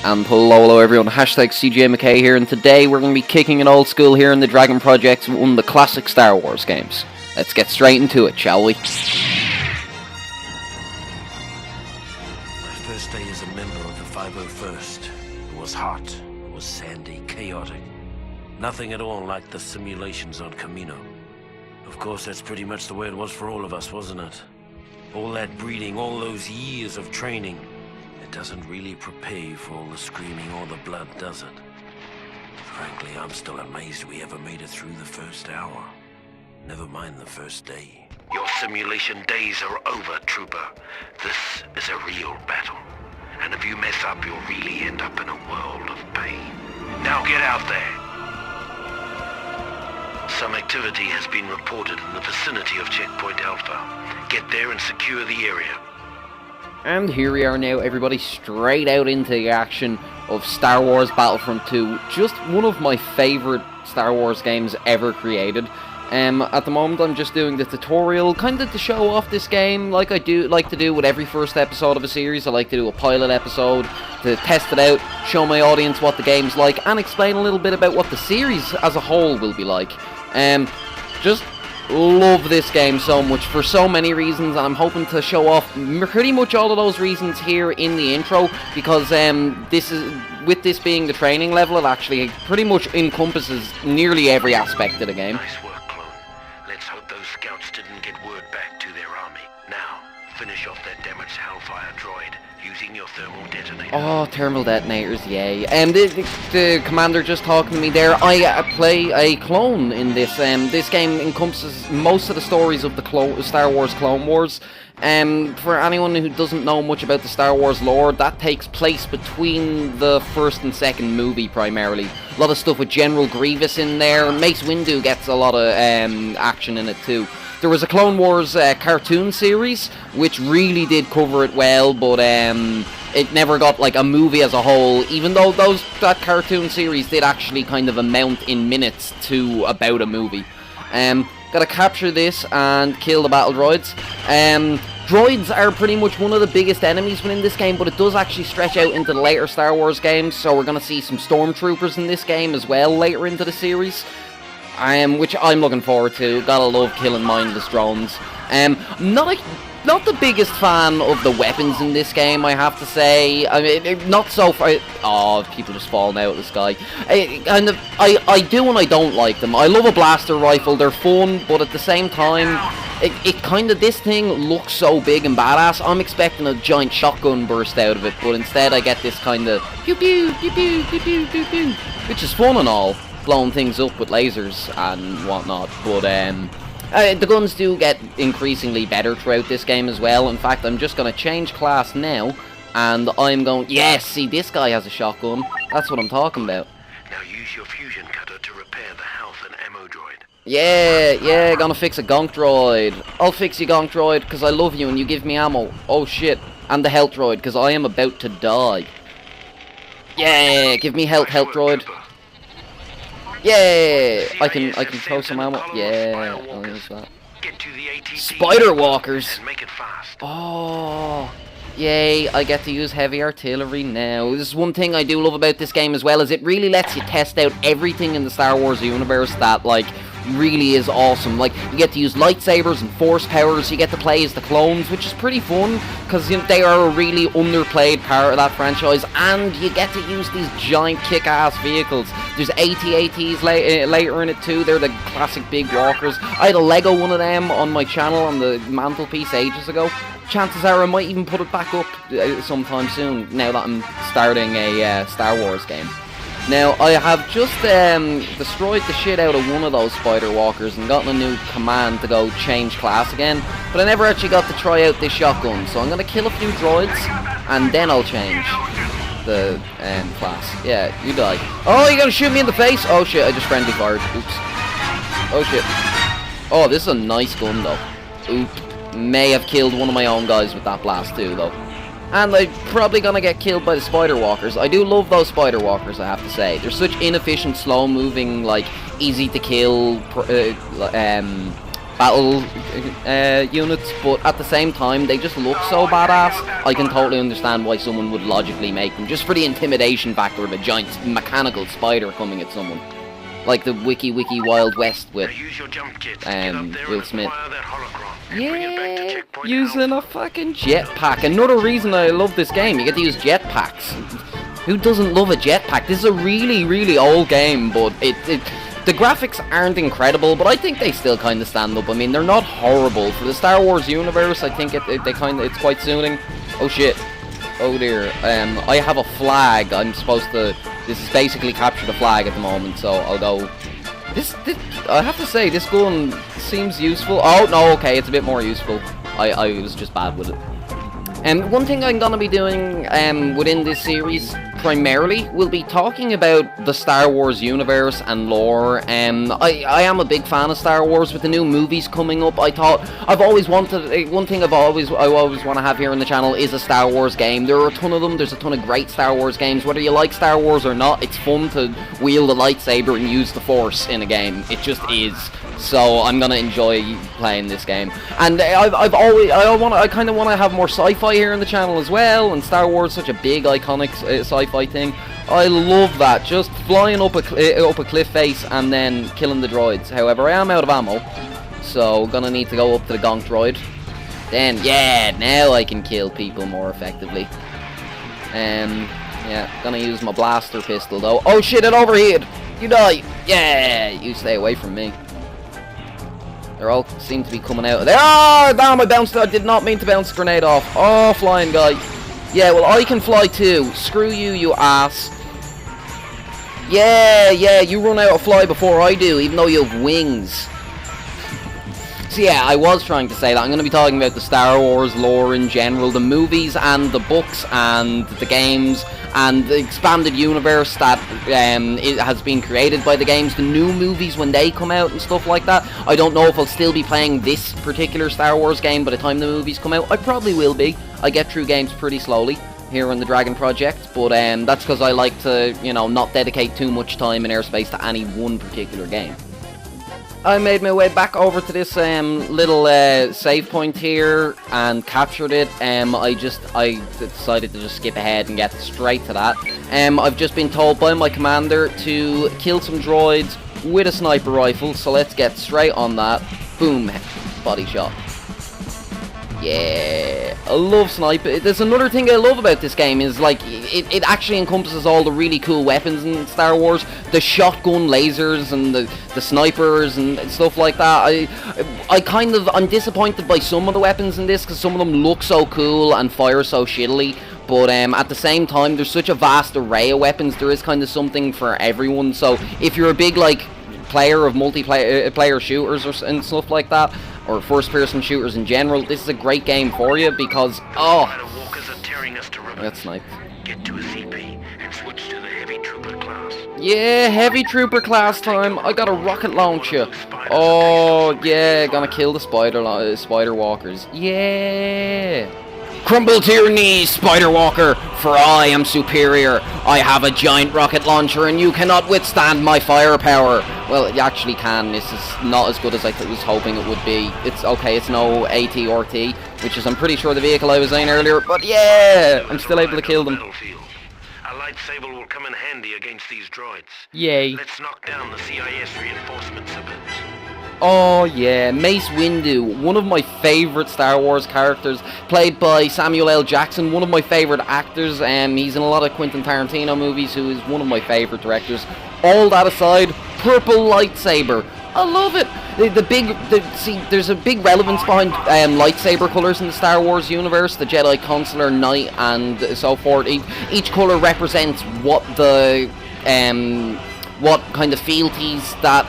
And hello everyone, hashtag CJMcKay here, and today we're going to be kicking it old school here in the Dragon Project, one of the classic Star Wars games. Let's get straight into it, shall we? My first day as a member of the 501st. It was hot, it was sandy, chaotic. Nothing at all like the simulations on Camino. Of course, that's pretty much the way it was for all of us, wasn't it? All that breeding, all those years of training. It doesn't really prepare you for all the screaming or the blood, does it? Frankly, I'm still amazed we ever made it through the first hour. Never mind the first day. Your simulation days are over, Trooper. This is a real battle. And if you mess up, you'll really end up in a world of pain. Now get out there. Some activity has been reported in the vicinity of Checkpoint Alpha. Get there and secure the area. And here we are now, everybody, straight out into the action of Star Wars BattleFront 2. Just one of my favourite Star Wars games ever created. At the moment, I'm just doing the tutorial, kind of to show off this game, like I like to do with every first episode of a series. I like to do a pilot episode to test it out, show my audience what the game's like, and explain a little bit about what the series as a whole will be like. Just love this game so much for so many reasons, and I'm hoping to show off pretty much all of those reasons here in the intro, because with this being the training level, it actually pretty much encompasses nearly every aspect of the game. Nice work, Clone. Let's hope those scouts didn't get word back to their army. Now, finish off that damaged Hellfire droid using your thermal detonator. Oh, thermal detonators, yay. The commander just talking to me there. I play a clone in this. This game encompasses most of the stories of the Star Wars Clone-Lores. For anyone who doesn't know much about the Star Wars lore, that takes place between the first and second movie primarily. A lot of stuff with General Grievous in there. Mace Windu gets a lot of action in it too. There was a Clone Wars cartoon series, which really did cover it well, but it never got like a movie as a whole, even though that cartoon series did actually kind of amount in minutes to about a movie. Gotta capture this and kill the battle droids. Droids are pretty much one of the biggest enemies within this game, but it does actually stretch out into the later Star Wars games, so we're gonna see some stormtroopers in this game as well later into the series. Which I'm looking forward to. Gotta love killing mindless drones. Not the biggest fan of the weapons in this game, I have to say. I mean, not so far. Oh, people just falling out of the sky. I do and I don't like them. I love a blaster rifle. They're fun, but at the same time, this thing looks so big and badass. I'm expecting a giant shotgun burst out of it, but instead I get this kind of pew pew pew pew pew pew pew pew, which is fun and all, blowing things up with lasers and whatnot, but the guns do get increasingly better throughout this game as well. In fact, I'm just going to change class now, and I'm going, yes, see, this guy has a shotgun. That's what I'm talking about. Now use your fusion cutter to repair the health and ammo droid. Yeah, gonna fix a gonk droid. I'll fix you, gonk droid, because I love you and you give me ammo. Oh shit. And the health droid, because I am about to die. Yeah, give me health droid. Yeah, I can throw some ammo. Yeah, I'll use that. Spider walkers. Oh, yay! I get to use heavy artillery now. This is one thing I do love about this game as well, is it really lets you test out everything in the Star Wars universe that really is awesome. Like, you get to use lightsabers and force powers. You get to play as the clones, which is pretty fun because they are a really underplayed part of that franchise, and you get to use these giant kick-ass vehicles. There's AT-ATs later in it too. They're the classic big walkers. I had a Lego one of them on my channel on the mantelpiece ages ago. Chances are I might even put it back up sometime soon, now that I'm starting a Star Wars game. Now, I have just destroyed the shit out of one of those spider walkers and gotten a new command to go change class again, but I never actually got to try out this shotgun, so I'm going to kill a few droids, and then I'll change the class. Yeah, you die. Oh, you're going to shoot me in the face? Oh shit, I just friendly fired. Oops. Oh shit. Oh, this is a nice gun though. Oop. May have killed one of my own guys with that blast too though. And I'm probably gonna get killed by the spider walkers. I do love those spider walkers, I have to say. They're such inefficient, slow moving, easy to kill battle units, but at the same time, they just look so badass. I can totally understand why someone would logically make them, just for the intimidation factor of a giant mechanical spider coming at someone. Like the Wiki Wild West with Will Smith. Yeah, using a fucking jetpack. Another reason I love this game, you get to use jetpacks. Who doesn't love a jetpack? This is a really, really old game, but the graphics aren't incredible, but I think they still kind of stand up. I mean, they're not horrible. For the Star Wars universe, I think it's quite soothing. Oh shit. Oh dear. I have a flag. I'm supposed to... This is basically capture the flag at the moment, so I'll go... This I have to say, this gun seems useful. Oh, no, okay, it's a bit more useful. I was just bad with it. One thing I'm gonna be doing within this series, primarily, will be talking about the Star Wars universe and lore. I am a big fan of Star Wars. With the new movies coming up, I thought I've always wanted one thing I always want to have here on the channel is a Star Wars game. There are a ton of them. There's a ton of great Star Wars games. Whether you like Star Wars or not, it's fun to wield a lightsaber and use the Force in a game. It just is. So I'm gonna enjoy playing this game, and I kind of want to have more sci-fi here on the channel as well. And Star Wars is such a big iconic sci-fi thing. I love that, just flying up a cliff face and then killing the droids. However, I am out of ammo, so gonna need to go up to the gonk droid. Then yeah, now I can kill people more effectively. Yeah, gonna use my blaster pistol though. Oh shit! It overheated. You die. Yeah, you stay away from me. They all seem to be coming out of there. Oh, damn, I bounced. I did not mean to bounce the grenade off. Oh, flying guy. Yeah, well, I can fly too. Screw you, you ass. Yeah, you run out of fly before I do, even though you have wings. So yeah, I was trying to say that I'm going to be talking about the Star Wars lore in general, the movies and the books and the games and the expanded universe that it has been created by the games, the new movies when they come out and stuff like that. I don't know if I'll still be playing this particular Star Wars game by the time the movies come out. I probably will be. I get through games pretty slowly here on the Dragon Project, but that's because I like to, you know, not dedicate too much time and airspace to any one particular game. I made my way back over to this little save point here and captured it. I decided to just skip ahead and get straight to that. I've just been told by my commander to kill some droids with a sniper rifle, so let's get straight on that. Boom, body shot. Yeah, I love sniper. There's another thing I love about this game is like it actually encompasses all the really cool weapons in Star Wars, the shotgun lasers and the snipers and stuff like that. I'm disappointed by some of the weapons in this because some of them look so cool and fire so shittily. But at the same time, there's such a vast array of weapons. There is kind of something for everyone. So if you're a big like player of multiplayer shooters and stuff like that, or first-person shooters in general, this is a great game for you because that's sniped. Get to a CP and switch to the heavy trooper class. Yeah, heavy trooper class time. I got a rocket launcher. Oh yeah, gonna kill the spider walkers. Yeah. Crumble to your knees, Spider Walker, for I am superior. I have a giant rocket launcher and you cannot withstand my firepower. Well, you actually can. This is not as good as I was hoping it would be. It's okay, it's no AT or T, which is I'm pretty sure the vehicle I was saying earlier, but yeah, I'm still able to kill them. A lightsaber will come in handy against these droids. Yay. Let's knock down the CIS reinforcements a bit. Oh yeah, Mace Windu, one of my favourite Star Wars characters, played by Samuel L. Jackson, one of my favourite actors. He's in a lot of Quentin Tarantino movies, who is one of my favourite directors. All that aside, purple lightsaber, I love it. See, there's a big relevance behind lightsaber colours in the Star Wars universe, the Jedi, Consular, Knight, and so forth. Each colour represents what the what kind of fealties that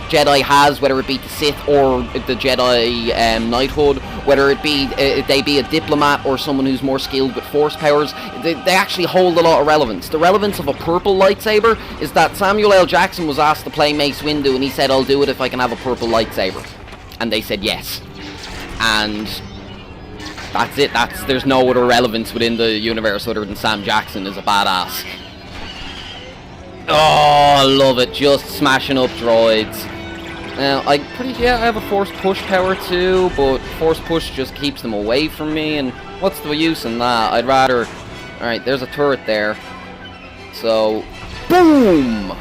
Jedi has, whether it be the Sith or the Jedi knighthood, whether it be they be a diplomat or someone who's more skilled with force powers. They actually hold a lot of relevance. The relevance of a purple lightsaber is that Samuel L. Jackson was asked to play Mace Windu and he said, I'll do it if I can have a purple lightsaber. And they said yes. And that's it. There's no other relevance within the universe other than Sam Jackson is a badass. Oh, I love it. Just smashing up droids. I have a force push power too, but force push just keeps them away from me, and what's the use in that? I'd rather... Alright, there's a turret there. So... Boom!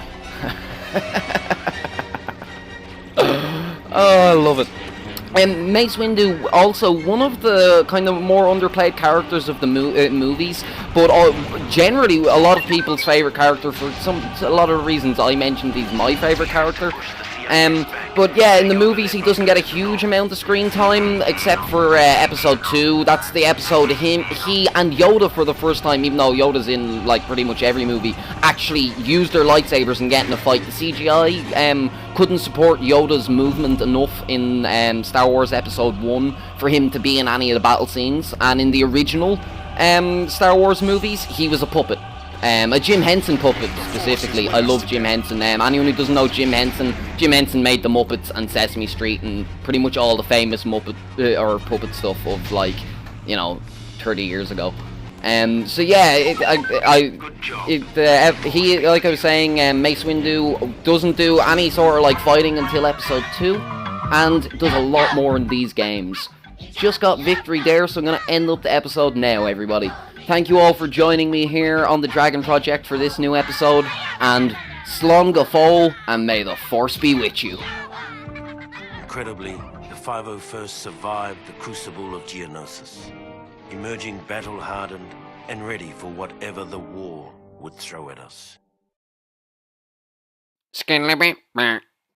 Oh, I love it. And Mace Windu, also one of the kind of more underplayed characters of the movies, but generally a lot of people's favourite character for a lot of reasons. I mentioned he's my favourite character. But yeah, in the movies he doesn't get a huge amount of screen time, except for episode 2. That's the episode he and Yoda for the first time, even though Yoda's in like pretty much every movie, actually used their lightsabers and get in a fight. The CGI couldn't support Yoda's movement enough in Star Wars Episode 1 for him to be in any of the battle scenes, and in the original Star Wars movies, he was a puppet. A Jim Henson puppet, specifically. I love Jim Henson. Anyone who doesn't know Jim Henson made the Muppets and Sesame Street and pretty much all the famous Muppet or puppet stuff of, like, 30 years ago. So yeah, he, like I was saying, Mace Windu doesn't do any sort of like fighting until episode 2, and does a lot more in these games. Just got victory there, so I'm gonna end up the episode now, everybody. Thank you all for joining me here on the Dragon Project for this new episode, and Slán go fóill, and may the Force be with you. Incredibly, the 501st survived the crucible of Geonosis, emerging battle-hardened and ready for whatever the war would throw at us.